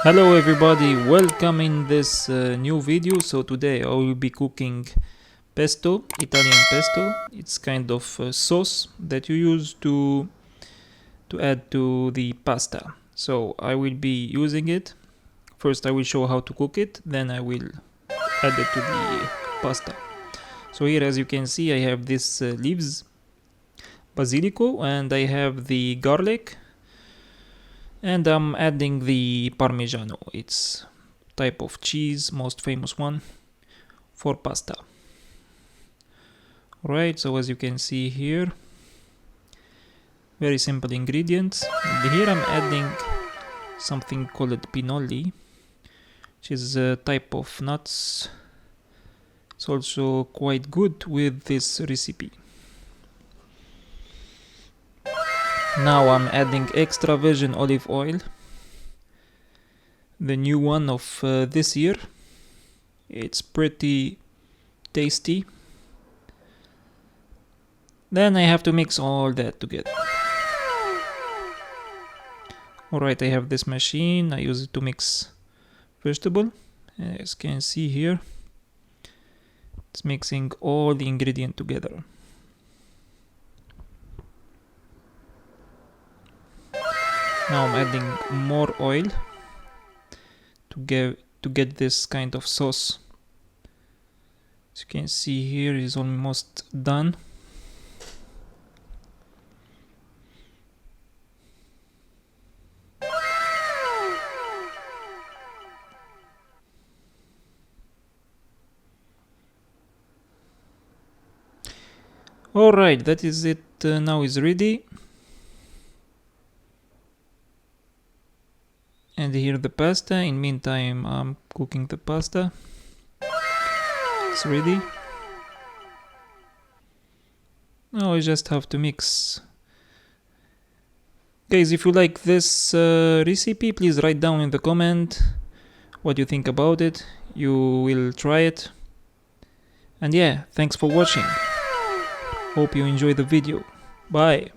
Hello everybody, welcome in this new video. So today I will be cooking pesto, Italian pesto. It's kind of sauce that you use to add to the pasta. So I will be using it. First I will show how to cook it, then I will add it to the pasta. So here, as you can see, I have these leaves, basilico, and I have the garlic. And I'm adding the Parmigiano. It's type of cheese, most famous one for pasta. Right, so as you can see here, very simple ingredients. And here I'm adding something called pinoli, which is a type of nuts. It's also quite good with this recipe. Now I'm adding extra virgin olive oil, the new one of this year. It's pretty tasty. Then I have to mix all that together. Alright, I have this machine. I use it to mix vegetable. As you can see here, it's mixing all the ingredient together. Now I'm adding more oil to get this kind of sauce. As you can see here, is almost done. Alright, that is it. Now is ready. And here the pasta. In meantime, I'm cooking the pasta. It's ready. Now I just have to mix. Guys, if you like this recipe, please write down in the comment what you think about it. You will try it. And yeah, thanks for watching. Hope you enjoy the video. Bye.